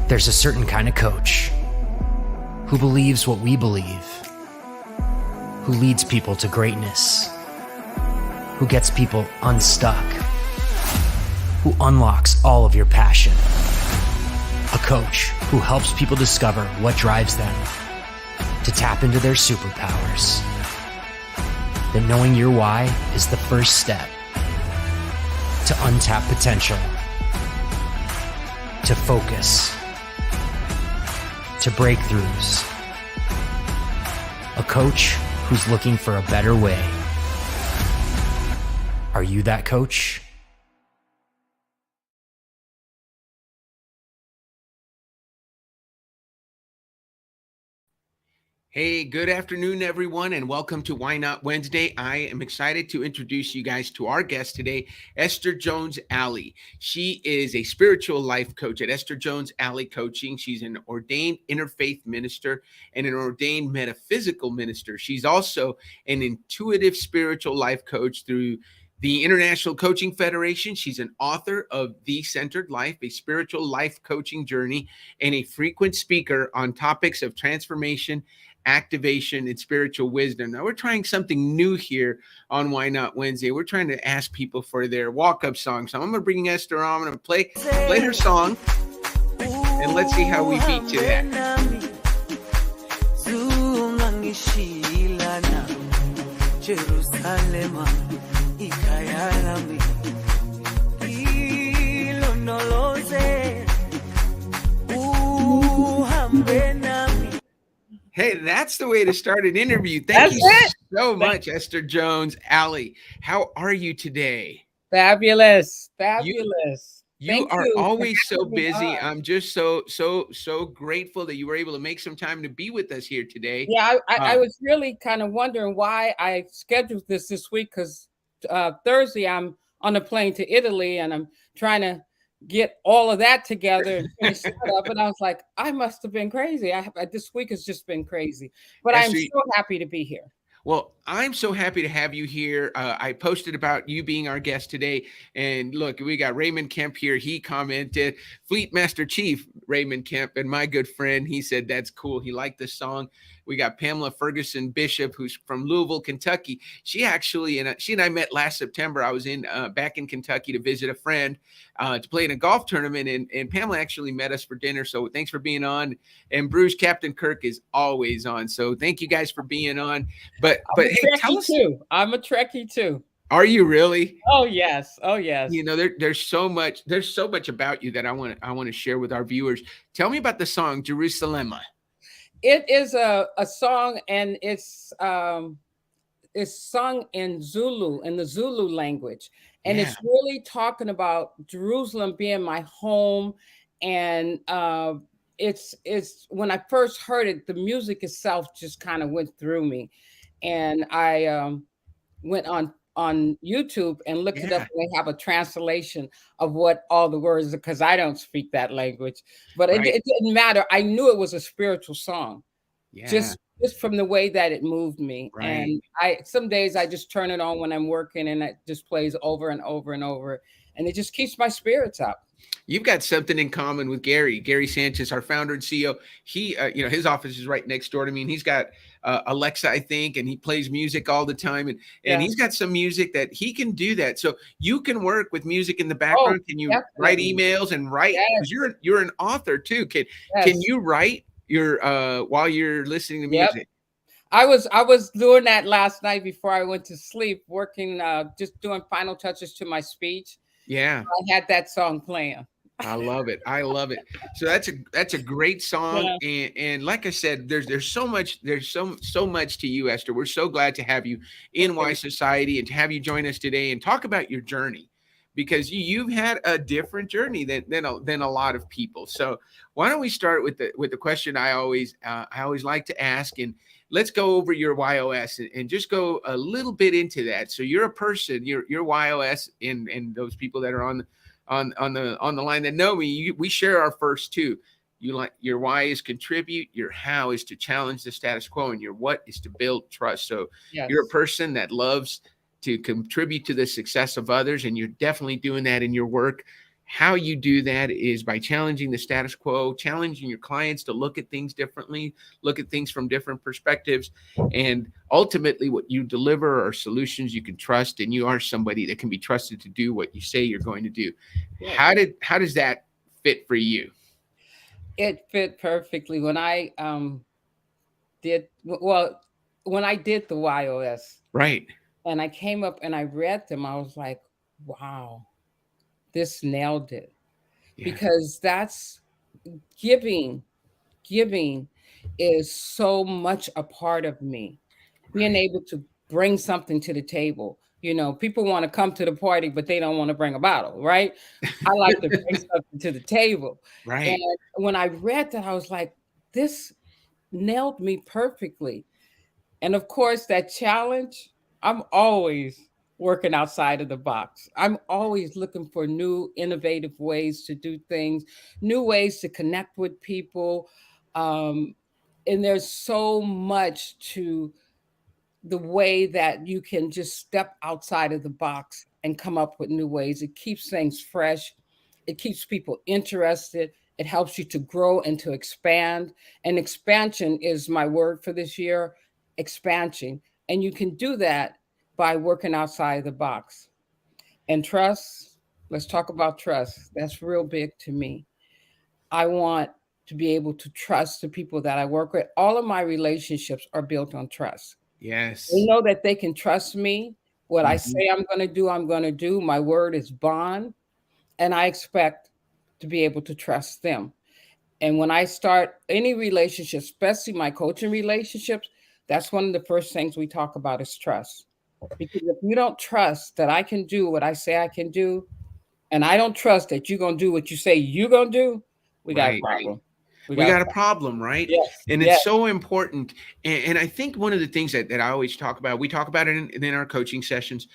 There's a certain kind of coach who believes what we believe, who leads people to greatness, who gets people unstuck, who unlocks all of your passion. A coach who helps people discover what drives them, to tap into their superpowers. That knowing your why is the first step to untap potential, to focus, to breakthroughs. A coach who's looking for a better way. Are you that coach? Hey, good afternoon, everyone, and welcome to Why Not Wednesday. I am excited to introduce you guys to our guest today, Esther Jones-Alley. She is a spiritual life coach at Esther Jones-Alley Coaching. She's an ordained interfaith minister and an ordained metaphysical minister. She's also an intuitive spiritual life coach through the International Coaching Federation. She's an author of The Centered Life, a spiritual life coaching journey, and a frequent speaker on topics of transformation, activation, and spiritual wisdom. Now, we're trying something new here on Why Not Wednesday. We're trying to ask people for their walk-up song. So I'm going to bring Esther on. I'm going to play her song, and let's see how we beat to that. Hey, that's the way to start an interview. Thank you so much, Esther Jones-Alley. How are you today? Fabulous. You are always so busy. I'm just so grateful that you were able to make some time to be with us here today. Yeah, I was really kind of wondering why I scheduled this week, because Thursday I'm on a plane to Italy and I'm trying to get all of that together and finish it up. And I was like, I must have been crazy. This week has just been crazy, but I'm so happy to be here. Well, I'm so happy to have you here. I posted about you being our guest today. And look, we got Raymond Kemp here. He commented, Fleet Master Chief Raymond Kemp, and my good friend, he said, that's cool. He liked the song. We got Pamela Ferguson Bishop, who's from Louisville, Kentucky. She and I met last September. I was back in Kentucky to visit a friend to play in a golf tournament. And Pamela actually met us for dinner. So thanks for being on. And Bruce, Captain Kirk is always on. So thank you guys for being on. But hey, tell us. I'm a Trekkie too. Are you really? Oh yes. You know, there's so much about you that I want to share with our viewers. Tell me about the song Jerusalem. It is a song, and it's sung in Zulu, in the Zulu language, and it's really talking about Jerusalem being my home. And it's when I first heard it, the music itself just kind of went through me, and I went on YouTube and looked it up, and they have a translation of what all the words are, because I don't speak that language. But it didn't matter. I knew it was a spiritual song, just from the way that it moved me. And some days I just turn it on when I'm working, and it just plays over and over and over, and it just keeps my spirits up. You've got something in common with Gary Sanchez, our founder and CEO. He, his office is right next door to me, and he's got Alexa, I think, and he plays music all the time. And he's got some music that he can do that. So you can work with music in the background. Can you write emails and write? Because you're an author too. Can you write while you're listening to music? I was doing that last night before I went to sleep, working, just doing final touches to my speech. Yeah, I had that song playing. I love it. So that's a great song. And like I said, there's so much to you, Esther. We're so glad to have you in Y Society and to have you join us today and talk about your journey, because you've had a different journey than a lot of people. So why don't we start with the question I always like to ask, and let's go over your WHY.os and just go a little bit into that. So you're a person, your WHY.os, and those people that are on the line that know me, we share our first two. Your why is contribute, your how is to challenge the status quo, and your what is to build trust. So you're a person that loves to contribute to the success of others, and you're definitely doing that in your work. how you do that is by challenging the status quo, challenging your clients to look at things differently, look at things from different perspectives. And ultimately, what you deliver are solutions you can trust, and you are somebody that can be trusted to do what you say you're going to do. Yes. How does that fit for you? It fit perfectly when I did well when I did the YOS Right. and I came up and I read them. I was like, wow, this nailed it, Yeah. because that's giving. Giving is so much a part of me. Being Right. able to bring something to the table. People want to come to the party, but they don't want to bring a bottle, right? I like to bring something to the table. And Right. when I read that, I was like, this nailed me perfectly. And of course, that challenge, I'm always working outside of the box. I'm always looking for new, innovative ways to do things, new ways to connect with people. Um, and there's so much to the way that you can just step outside of the box and come up with new ways. It keeps things fresh. It keeps people interested. It helps you to grow and to expand. And expansion is my word for this year, expansion. And you can do that by working outside the box. And trust, let's talk about trust. That's real big to me. I want to be able to trust the people that I work with. All of my relationships are built on trust. They Yes. know that they can trust me. What I Mhm. say I'm going to do, I'm going to do. My word is bond, and I expect to be able to trust them. And when I start any relationship, especially my coaching relationships, that's one of the first things we talk about is trust. Because if you don't trust that I can do what I say I can do, and I don't trust that you're going to do what you say you're going to do, we got a Right. problem. We We got a got a problem. problem, right? Yes, And it's yes, so important. And I think one of the things that I always talk about, we talk about it in our coaching sessions.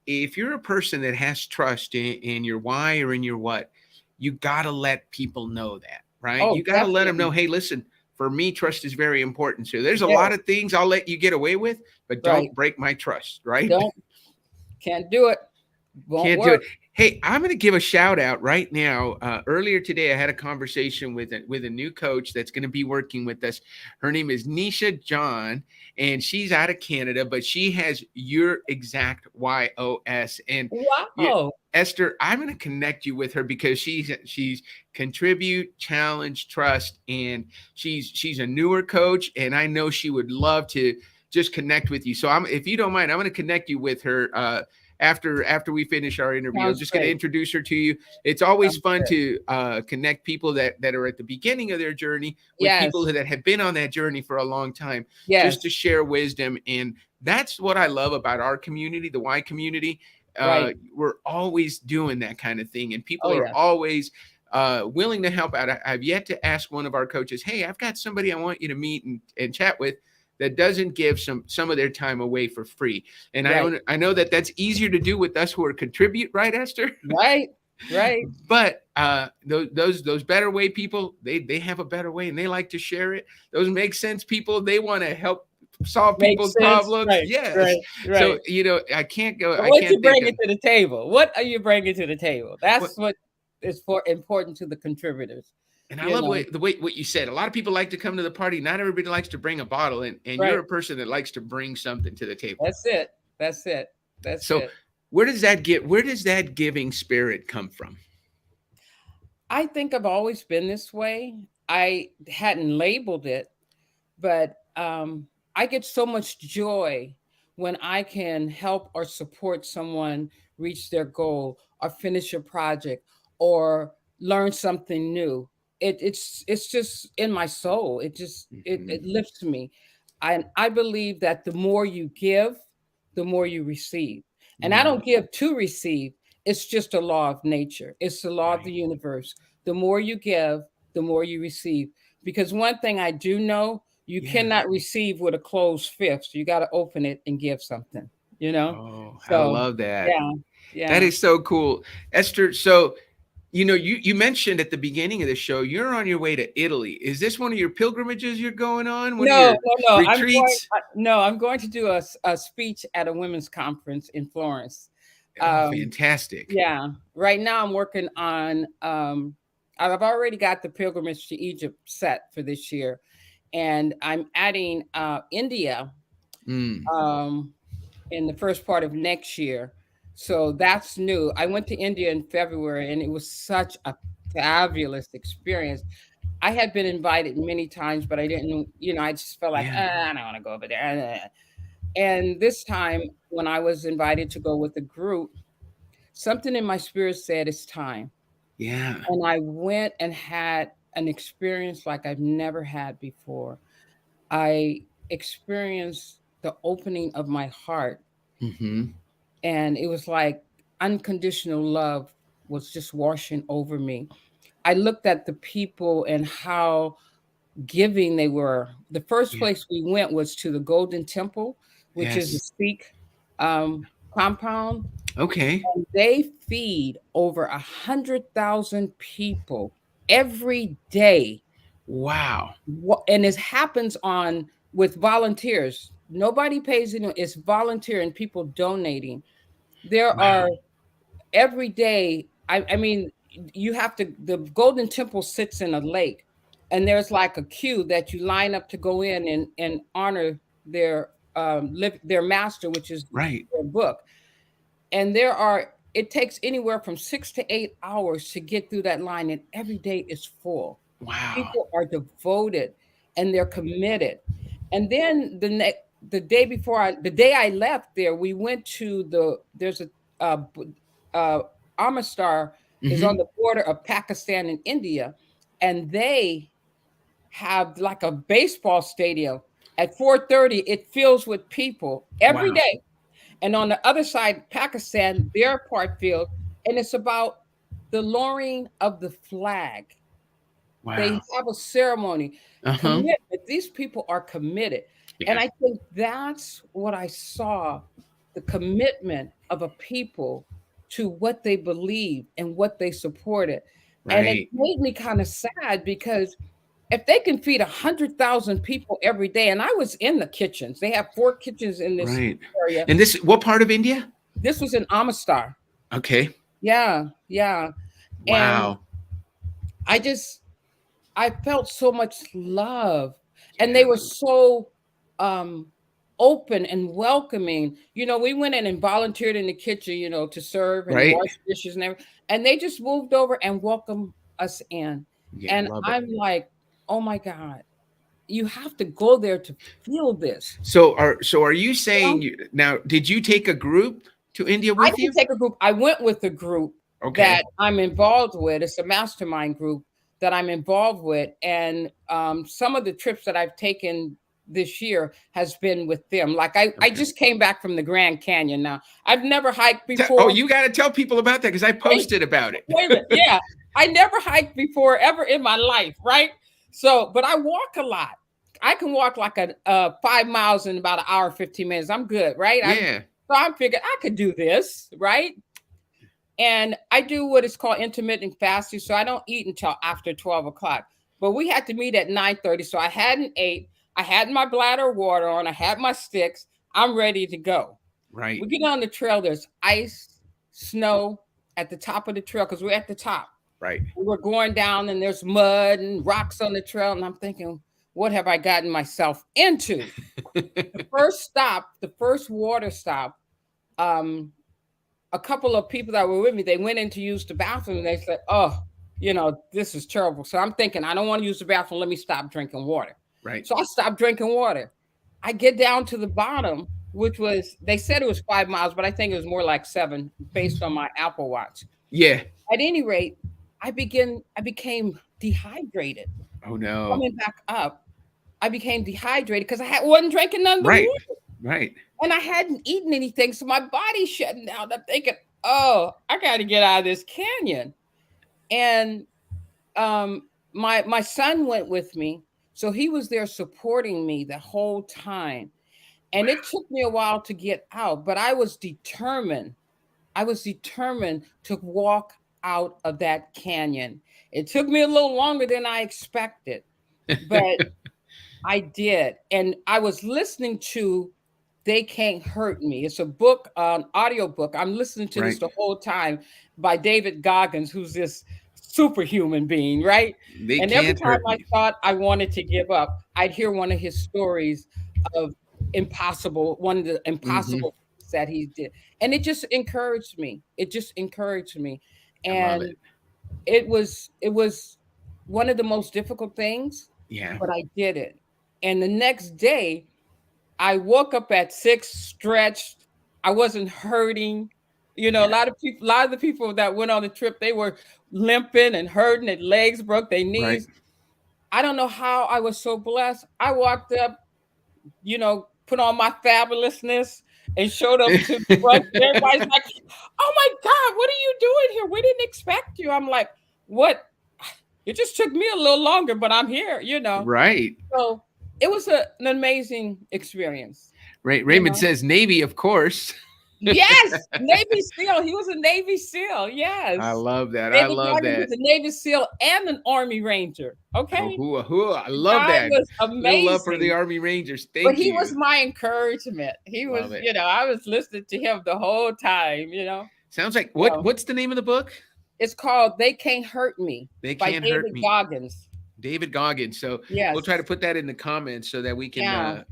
If you're a person that has trust in your why or in your what, you got to let people know that, right? oh, You got to let them know, definitely. hey, listen, for me, trust is very important. So there's a Yes, lot of things I'll let you get away with, but right. don't break my trust, right? Don't, can't do it. Won't Can't do work. it. Hey, I'm going to give a shout out right now. Earlier today, I had a conversation with a new coach that's going to be working with us. Her name is Nisha John, and she's out of Canada, but she has your exact YOS. And you, Wow. Esther, I'm going to connect you with her because she's contribute, challenge, trust, and she's a newer coach, and I know she would love to just connect with you. So if you don't mind, I'm going to connect you with her. After we finish our interview, I'm Sounds just going to great. introduce her to you. It's always Sounds fun good. to connect people that are at the beginning of their journey with people Yes. that have been on that journey for a long time, just to Yes. share wisdom. And that's what I love about our community, the Y community. Right. We're always doing that kind of thing, and Oh, people are yeah. always willing to help out. I've yet to ask one of our coaches, hey, I've got somebody I want you to meet and chat with that doesn't give some of their time away for free. And Right. I know that that's easier to do with us who are contribute, right, Esther? Right. Right. But those better way people, they have a better way and they like to share it. Those make sense people, they want to help solve people's Makes sense. problems. Right. Yes. Right. So Right. So I what you can't think bringing of to the table? What are you bringing to the table? what. That's what is for important to the contributors. And I You love know. the way what you said. A lot of people like to come to the party. Not everybody likes to bring a bottle, and you're Right. a person that likes to bring something to the table. That's it. That's it. That's So it. where does that giving spirit come from? I think I've always been this way. I hadn't labeled it, but I get so much joy when I can help or support someone reach their goal or finish a project or learn something new. It's just in my soul. It Mhm. lifts me. I believe that the more you give, the more you receive. And I Mm, don't give to receive. It's just a law of nature. It's the law of the right. universe. The more you give, the more you receive. Because one thing I do know, you Yeah. cannot receive with a closed fist. You got to open it and give something, you know? Oh, I So, love that. yeah, That yeah. is so cool. Esther, so you mentioned at the beginning of the show you're on your way to Italy. Is this one of your pilgrimages you're going on? One of No, your no, no. retreats? No, I'm going to do a speech at a women's conference in Florence. Fantastic. Yeah. Right now I'm working on I've already got the pilgrimage to Egypt set for this year. And I'm adding India in the first part of next year. So that's new. I went to India in February and it was such a fabulous experience. I had been invited many times, but I didn't, I just felt like, Yeah. I don't want to go over there. And this time, when I was invited to go with a group, something in my spirit said it's time. Yeah. And I went and had an experience like I've never had before. I experienced the opening of my heart. And it was like unconditional love was just washing over me. I looked at the people and how giving they were. The first Yeah. place we went was to the Golden Temple, which is a Yes. Sikh compound. Okay. And they feed over 100,000 people every day. Wow. And it happens on with volunteers. Nobody pays anyone. It's volunteer and people donating. There Wow. are every day. I mean, you have to. The Golden Temple sits in a lake, and there's like a queue that you line up to go in and honor their their master, which is Right. their book. And it takes anywhere from 6 to 8 hours to get through that line, and every day is full. Wow. People are devoted and they're committed. And then the day I left there, we went to there's a Amritsar is on the border of Pakistan and India, and they have like a baseball stadium. At 4:30, it fills with people every Wow. day. And on the other side, Pakistan, their part field, and it's about the lowering of the flag. They Wow. have a ceremony. Commitment. These people are committed. And Yeah. I think that's what I saw, the commitment of a people to what they believe and what they supported. And it Right. made me kind of sad because if they can feed 100,000 people every day, and I was in the kitchens, they have 4 kitchens in this Right. area. And this, what part of India? This was in Amritsar. Okay. Yeah, yeah. And Wow. I felt so much love, and they were so open and welcoming. We went in and volunteered in the kitchen, to serve and Right. wash dishes and everything. And they just moved over and welcomed us in. Yeah. And Love it. I'm like, oh my God, you have to go there to feel this. So are you saying now, did you take a group to India I with you? didn't take a group. I went with a group that I'm involved with. It's a mastermind group that I'm involved with. And some of the trips that I've taken this year has been with them. Like I just came back from the Grand Canyon. Now, I've never hiked before. Oh, you got to tell people about that because I posted about it. Wait a minute. Yeah. I never hiked before ever in my life, right? So, but I walk a lot. I can walk like 5 miles in about an hour, 15 minutes. I'm good, right? Yeah. So I'm figuring I could do this, right? And I do what is called intermittent fasting. So I don't eat until after 12 o'clock. But we had to meet at 9:30. So I hadn't ate. I had my bladder of water on. I had my sticks. I'm ready to go. Right. We get on the trail. There's ice, snow at the top of the trail because we're at the top. Right. We're going down and there's mud and rocks on the trail. And I'm thinking, what have I gotten myself into? The first water stop, a couple of people that were with me, they went in to use the bathroom and they said, oh, this is terrible. So I'm thinking, I don't want to use the bathroom. Let me stop drinking water. Right. So I stopped drinking water. I get down to the bottom, which was, they said it was 5 miles, but I think it was more like 7 based on my Apple Watch. Yeah. At any rate, I became dehydrated. Oh no. Coming back up, I became dehydrated because I wasn't drinking none of the water. Right. And I hadn't eaten anything. So my body's shutting down. I'm thinking, oh, I got to get out of this canyon. And my son went with me. So he was there supporting me the whole time. And it took me a while to get out, but I was determined. I was determined to walk out of that canyon. It took me a little longer than I expected, but I did. And I was listening to They Can't Hurt Me. It's a book, an audio book. I'm listening to this Right. the whole time by David Goggins, who's this superhuman being, right? They And every can't time hurt I me. thought I wanted to give up, I'd hear one of his stories of one of the Hmm. impossible things that he did. And it just encouraged me. It just encouraged me. I love it. And it was one of the most difficult things, Yeah. but I did it. And the next day, I woke up at 6, stretched. I wasn't hurting. You know, Yeah. a lot of the people that went on the trip, they were limping and hurting. Their legs broke, their Right. knees. I don't know how I was so blessed. I walked up, put on my fabulousness and showed up to the front. Everybody's like, "Oh my God, what are you doing here? We didn't expect you." I'm like, "What? It just took me a little longer, but I'm here." Right. So it was an amazing experience, you Raymond know. says Navy, of course. Yes, Navy SEAL. He was a Navy SEAL. I Yes. love that. I David love Goggins was that. a Navy SEAL and an Army Ranger. Oh, Okay. I The love guy that. was Little love for the amazing. Army Rangers. But Thank he was you. my encouragement. He Love was, it. I was listening to him the whole time. Sounds like So what's the name of the book? it's called They Can't Hurt Me They by can't hurt David me. Goggins. David Goggins. So we'll try to Yes. put that in the comments so that Yeah.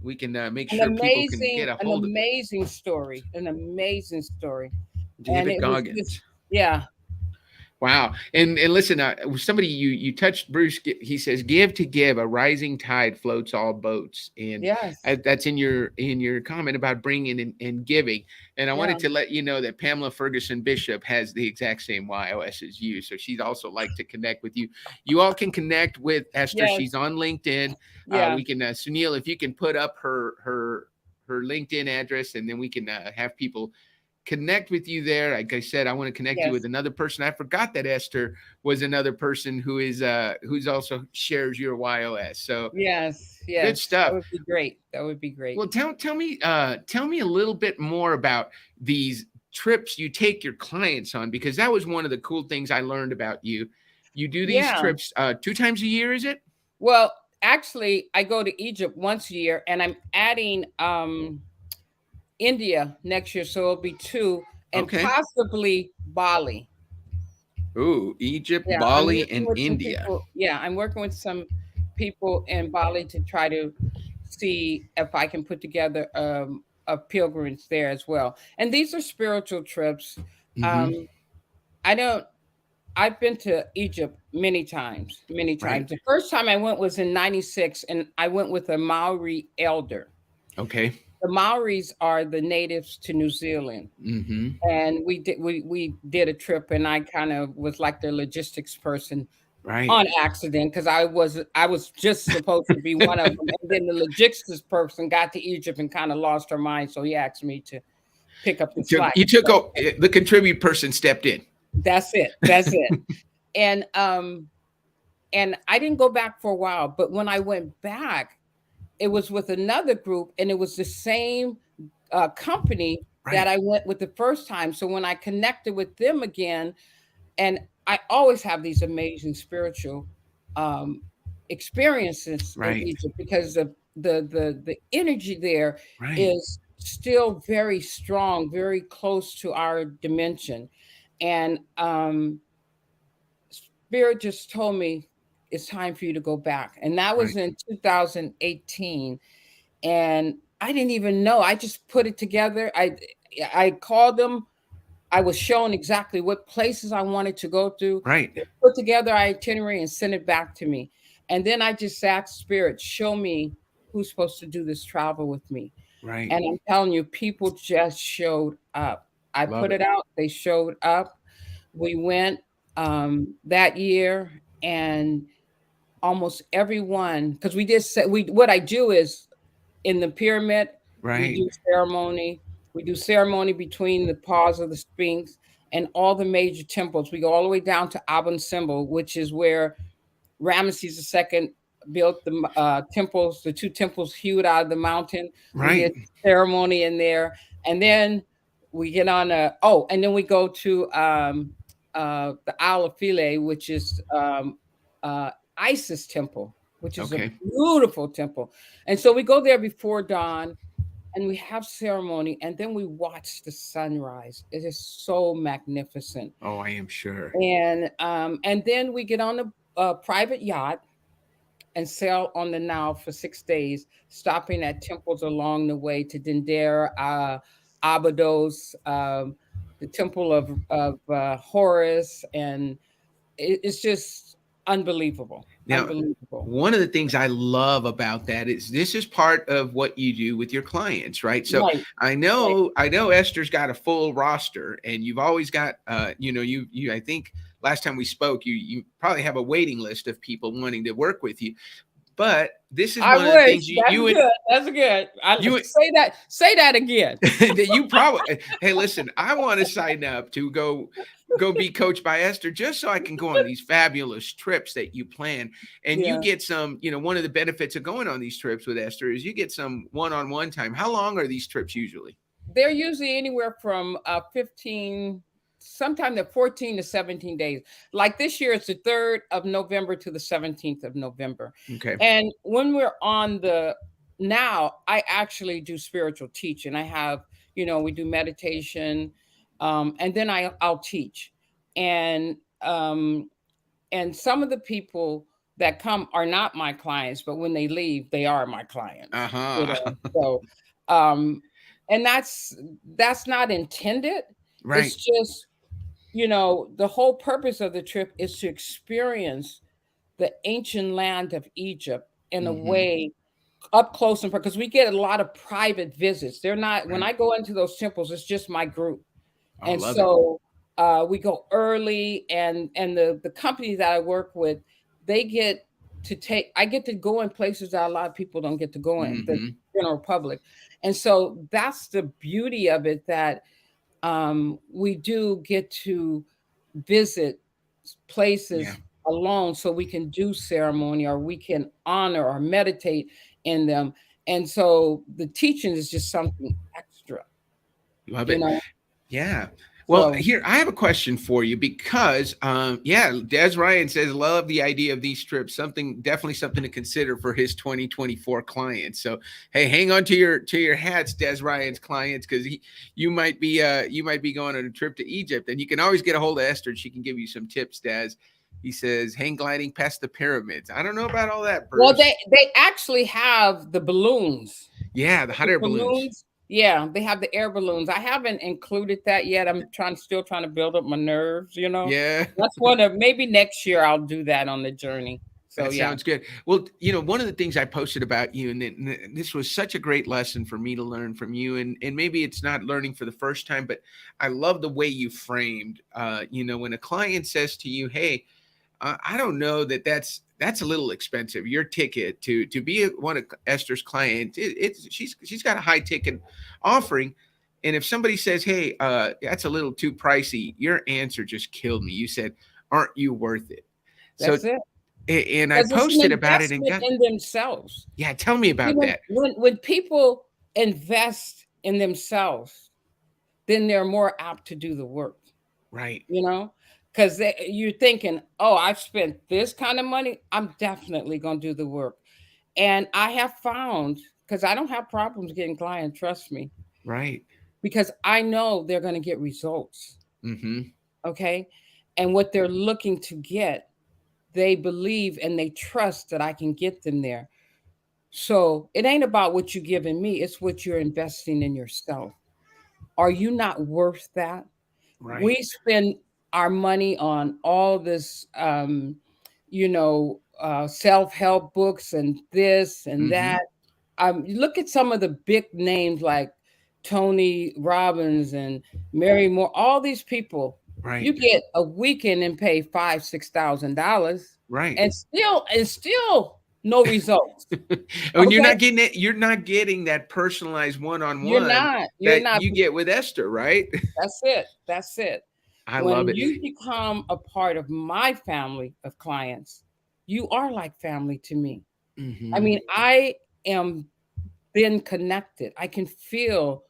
we can make An sure people can amazing, get a an hold of it. amazing story. An amazing story. And David it was just, Goggins. yeah. Wow. And listen, somebody you touched Bruce. He says, "Give to give, a rising tide floats all boats." And Yes. that's in your comment about bringing and giving. And I Yeah. wanted to let you know that Pamela Ferguson Bishop has the exact same YOS as you, so she'd also like to connect with you. You all can connect with Esther. She's Yes. on LinkedIn. Yeah. We can Sunil, if you can put up her LinkedIn address, and then we can have people connect with you there. Like I said, I want to connect you with Yes. another person. I forgot that Esther was another person who's also shares your YOS. So Yes. good Yes. That stuff. would be great. That would be great. Well, tell me a little bit more about these trips you take your clients on, because that was one of the cool things I learned about you. You do these Yeah. trips 2 times a year, is it? Well, actually, I go to Egypt once a year, and I'm adding India next year, so it'll be 2, and Okay. possibly Bali. Ooh, Egypt, Yeah, I'm Bali, working and with some India. people. Yeah, I'm working with some people in Bali to try to see if I can put together a pilgrimage there as well. And these are spiritual trips. Mm-hmm. Um, I don't. I've been to Egypt many times, many Right. times. The first time I went was in '96, and I went with a Maori elder. Okay. The Maoris are the natives to New Zealand, Mm-hmm. and we did a trip, and I kind of was like their logistics person Right. on accident because I was just supposed to be one of them, and then the logistics person got to Egypt and kind of lost her mind, so he asked me to pick up the slack. You took So the contribute person stepped in. that's it. That's it. And I didn't go back for a while, but when I went back, it was with another group, and it was the same company that Right. I went with the first time. So when I connected with them again, and I always have these amazing spiritual um, experiences in Right. Egypt because the energy there Right. is still very strong, very close to our dimension, and Spirit just told me it's time for you to go back, and that was Right. in 2018, and I didn't even know. I just put it together. I called them. I was shown exactly what places I wanted to go to. Right. They put together our itinerary and sent it back to me. And then I just asked Spirit, show me who's supposed to do this travel with me. Right. And I'm telling you, people just showed up. I Love put it. it out. They showed up. We went that year, and almost everyone, because we did say what I do is in the pyramid, we Right. do ceremony. We do ceremony between the paws of the Sphinx and all the major temples. We go all the way down to Aben Simbel, which is where Ramesses II built the temples, the 2 temples hewed out of the mountain. We Right. did ceremony in there, and then we get on and then we go to the Isle of Philae, which is Isis temple, which is a Okay. beautiful temple. And so we go there before dawn, and we have ceremony, and then we watch the sunrise. It is so magnificent. Oh, I am sure. And then we get on a private yacht and sail on the Nile for 6 days, stopping at temples along the way to Dendera, Abydos, the temple of Horus, and it's just unbelievable. Now, Unbelievable. one of the things I love about that is this is part of what you do with your clients, right? So Right. I know Esther's got a full roster, and you've always got, I think last time we spoke, you probably have a waiting list of people wanting to work with you. But this is one of the things That's good. Say that again. that you probably, hey, listen, I want to sign up to go be coached by Esther just so I can go on these fabulous trips that you plan. And you get some, one of the benefits of going on these trips with Esther is you get some one-on-one time. How long are these trips usually? They're usually anywhere from 15, sometimes they're 14 to 17 days. Like this year, it's the 3rd of November to the 17th of November. Okay. And when we're on now, I actually do spiritual teaching. I have, we do meditation, and then I'll teach. And some of the people that come are not my clients, but when they leave, they are my clients. So, and that's not intended. Right. It's just, the whole purpose of the trip is to experience the ancient land of Egypt in a way up close and because we get a lot of private visits. They're not, when I go into those temples, it's just my group. And so we go early, and the company that I work with, I get to go in places that a lot of people don't get to go in, the general public. And so that's the beauty of it, that we do get to visit places alone, so we can do ceremony, or we can honor or meditate in them. And so the teaching is just something extra. Love it. Yeah. Well, here, I have a question for you because, Des Ryan says, love the idea of these trips. Definitely something to consider for his 2024 clients. So, hey, hang on to your hats, Des Ryan's clients, because you might be going on a trip to Egypt, and you can always get a hold of Esther, and she can give you some tips, Des. He says, hang gliding past the pyramids. I don't know about all that, Bruce. Well, they actually have the balloons. Yeah, the hot air balloons. Yeah, they have the air balloons. I haven't included that yet. I'm still trying to build up my nerves, Yeah. That's maybe next year I'll do that on the journey. So that sounds good. Well, one of the things I posted about you, and this was such a great lesson for me to learn from you, and maybe it's not learning for the first time, but I love the way you framed, when a client says to you, hey, I don't know that's a little expensive. Your ticket to be one of Esther's clients, she's got a high ticket offering. And if somebody says, hey, that's a little too pricey, your answer just killed me. You said, aren't you worth it? That's it. And I posted about it and got in themselves. Yeah. Tell me about that. When people invest in themselves, then they're more apt to do the work. Right. Because you're thinking, oh, I've spent this kind of money, I'm definitely going to do the work. And I have found, because I don't have problems getting clients, trust me. Right. Because I know they're going to get results. Okay. And what they're looking to get, they believe and they trust that I can get them there. So it ain't about what you're giving me, it's what you're investing in yourself. Are you not worth that? Right. We spend our money on all this, self-help books and this and that. Look at some of the big names like Tony Robbins and Mary Moore, all these people. Right. You get a weekend and pay $5,000-$6,000. Right. And still no results. And you're not getting it. You're not getting that personalized one-on-one you get with Esther, right? That's it. I love it. When you become a part of my family of clients, you are like family to me. I mean, I am then connected. I can feel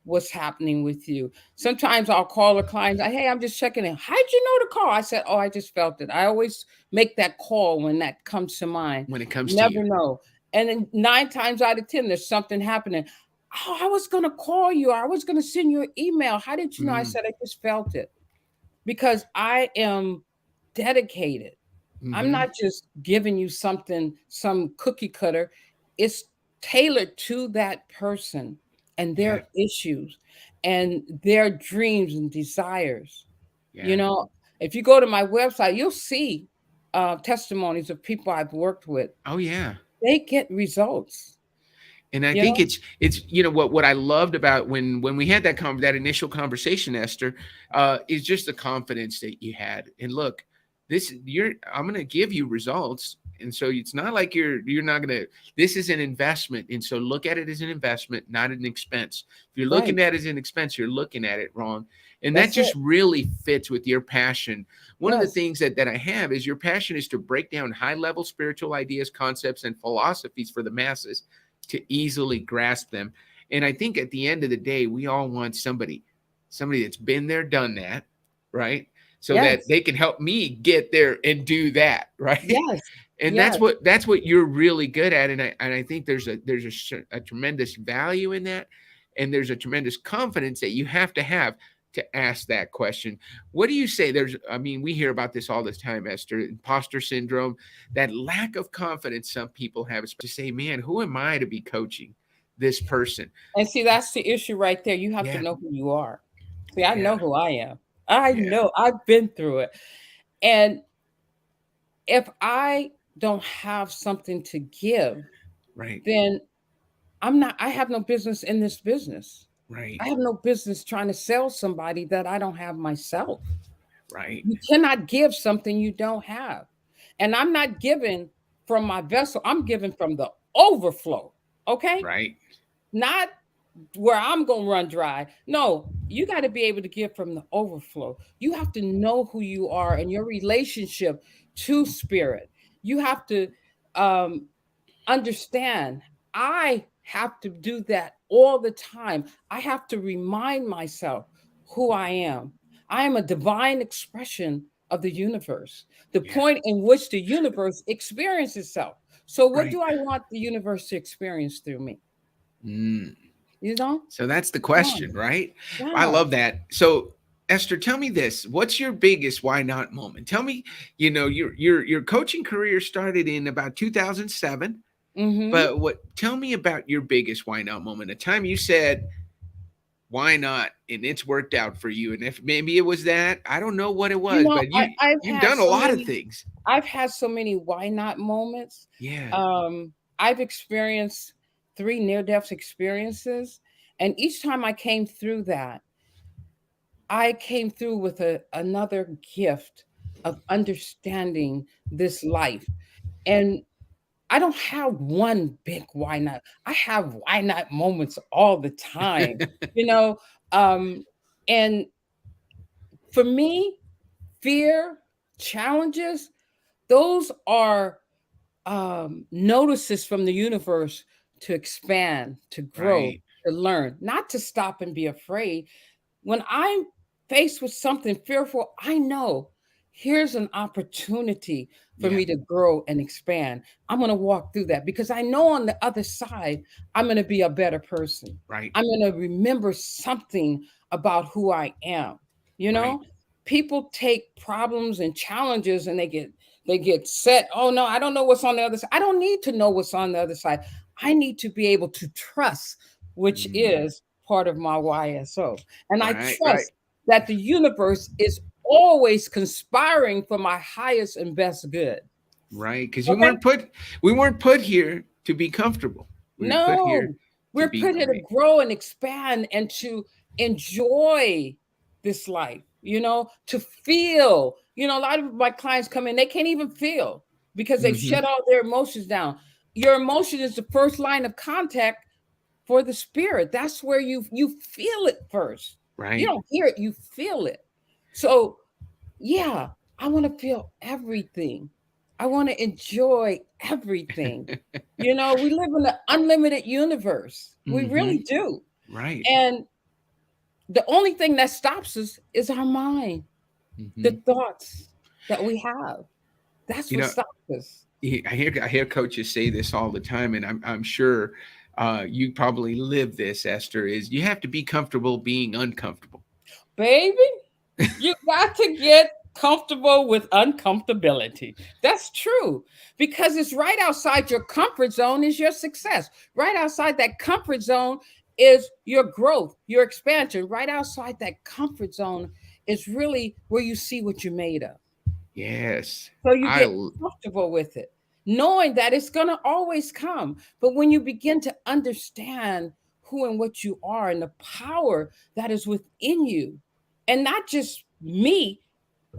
what's happening with you. Sometimes I'll call a client, hey, I'm just checking in. How'd you know to call? I said, oh, I just felt it. I always make that call when that comes to mind. When it comes Never to you. know. And then 9 times out of 10, there's something happening. Oh, I was going to call you. I was going to send you an email. How did you know? I Mm, said, I just felt it because I am dedicated. I'm mm-hmm. not just giving you something, some cookie cutter. It's tailored to that person and Yeah. their issues and their dreams and desires. You Yeah. know, if you go to my website, you'll see testimonies of people I've worked with. Oh yeah. They get results, And I you think know? it's what I loved about when we had that initial conversation, Esther, is just the confidence that you had. And look, I'm going to give you results, and so it's not like you're not going to. This is an investment, and so look at it as an investment, not an expense. If you're Right. looking at it as an expense, you're looking at it wrong, and that That's it. just really fits with your passion. One of the Yes. things that I have is your passion is to break down high level spiritual ideas, concepts, and philosophies for the masses to easily grasp them. And I think at the end of the day, we all want somebody that's been there, done that, right? So that Yes. they can help me get there and do that, right? Yes. And Yes. that's what you're really good at. And I think there's a tremendous value in that. And there's a tremendous confidence that you have to ask that question. What do you say? We hear about this all the time, Esther, imposter syndrome, that lack of confidence some people have to say, man, who am I to be coaching this person? And see, that's the issue right there. You have to Yeah, know who you are. See, I yeah, know who I am. I yeah, know I've been through it. And if I don't have something to give, right, then I have no business in this business. right, I have no business trying to sell somebody that I don't have myself. right, You cannot give something you don't have. And I'm not giving from my vessel, I'm giving from the overflow. Okay? right, Not where I'm going to run dry. No, you got to be able to give from the overflow. You have to know who you are and your relationship to spirit. You have to um, understand. I have to do that all the time. I have to remind myself who I am. I am a divine expression of the universe, the yeah, point in which the universe experiences itself. So, what right. do I want the universe to experience through me? Mm. You know? So that's the Yeah. question, right? I Yeah. love that. So Esther, tell me this. What's your biggest why not moment? Tell me, your coaching career started in about 2007, Mhm. but tell me about your biggest why not moment. A time you said, why not? And it's worked out for you. And if maybe it was that, I don't know what it You was, know, but I've you've had done a so lot of many things. I've had so many why not moments. Yeah. I've experienced 3 near-death experiences, and each time I came through that, I came through with another gift of understanding this life. And I don't have one big why not. I have why not moments all the time, you know. Um, and for me, fear, challenges, those are notices from the universe to expand, to grow, Right. to learn, not to stop and be afraid. When I'm faced with something fearful, I know here's an opportunity for Yeah. me to grow and expand. I'm going to walk through that because I know on the other side, I'm going to be a better person. Right. I'm going to remember something about who I am. You Right. know, people take problems and challenges and they get set. Oh no, I don't know what's on the other side. I don't need to know what's on the other side. I need to be able to trust, which Mm. is part of my YSO. And I Right. Right. trust that the universe is always conspiring for my highest and best good. Right. Because Okay? we weren't put here to be comfortable. We were put here No, to we're be put here to great. grow and expand and to enjoy this life, to feel. A lot of my clients come in, they can't even feel because they've Hmm. shut all their emotions down. Your emotion is the first line of contact for the spirit. That's where you feel it first. You Right. don't hear it, you feel it. So yeah, I want to feel everything. I want to enjoy everything. We live in an unlimited universe. We Hmm. really do. Right. And the only thing that stops us is our mind, the Hmm. thoughts that we have. That's You what know, stops us. I hear coaches say this all the time, and I'm sure you probably live this, Esther, is you have to be comfortable being uncomfortable. Baby, you got to get comfortable with uncomfortability. That's true, because it's right outside your comfort zone is your success. Right outside that comfort zone is your growth, your expansion. Right outside that comfort zone is really where you see what you're made of. Yes. So you get comfortable with it, knowing that it's going to always come. But when you begin to understand who and what you are and the power that is within you, and not just me,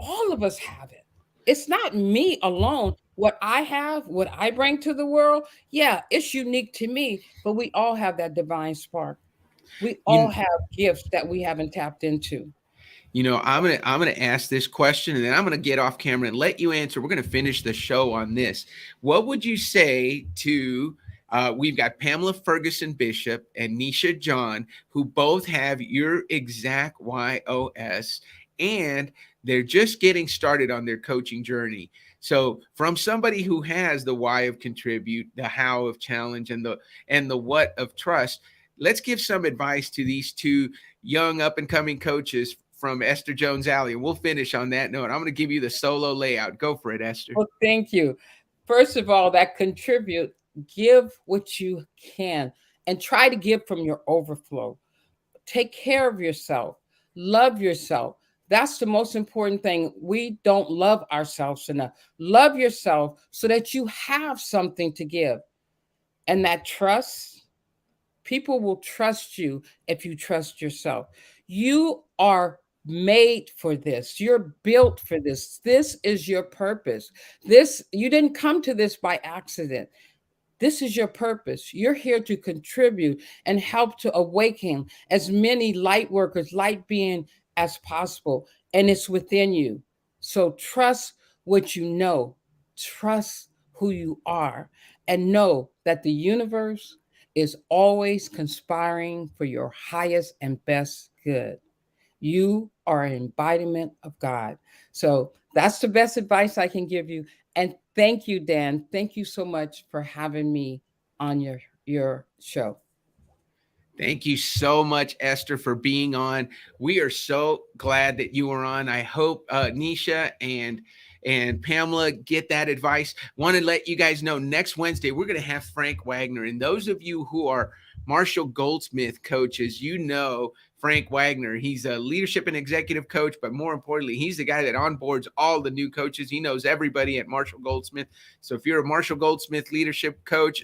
all of us have it. It's not me alone. What I have, what I bring to the world, yeah, it's unique to me, but we all have that divine spark. We all You, have gifts that we haven't tapped into. I'm gonna ask this question, and then I'm gonna get off camera and let you answer. We're gonna finish the show on this. What would you say to? We've got Pamela Ferguson Bishop and Nisha John, who both have your exact WHY.os, and they're just getting started on their coaching journey. So, from somebody who has the why of contribute, the how of challenge, and the what of trust, let's give some advice to these two young up and coming coaches from Esther Jones-Alley. And we'll finish on that note. I'm going to give you the solo layout. Go for it, Esther. Well, thank you. First of all, that contribute, give what you can and try to give from your overflow. Take care of yourself, love yourself. That's the most important thing. We don't love ourselves enough. Love yourself so that you have something to give. And that trust, people will trust you if you trust yourself. You are made for this. You're built for this. This is your purpose. This, you didn't come to this by accident. This is your purpose. You're here to contribute and help to awaken as many light workers, light being as possible. And it's within you. So trust what you know, trust who you are, and know that the universe is always conspiring for your highest and best good. You are an embodiment of God. So that's the best advice I can give you. And thank you, Dan. Thank you so much for having me on your show. Thank you so much, Esther, for being on. We are so glad that you were on. I hope Nisha and Pamela get that advice. Want to let you guys know next Wednesday we're going to have Frank Wagner. And those of you who are Marshall Goldsmith coaches, you know Frank Wagner. He's a leadership and executive coach, but more importantly, he's the guy that onboards all the new coaches. He knows everybody at Marshall Goldsmith. So if you're a Marshall Goldsmith leadership coach,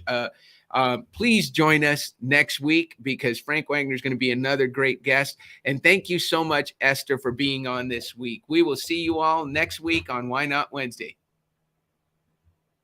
please join us next week because Frank Wagner is going to be another great guest. And thank you so much, Esther, for being on this week. We will see you all next week on Why Not Wednesday.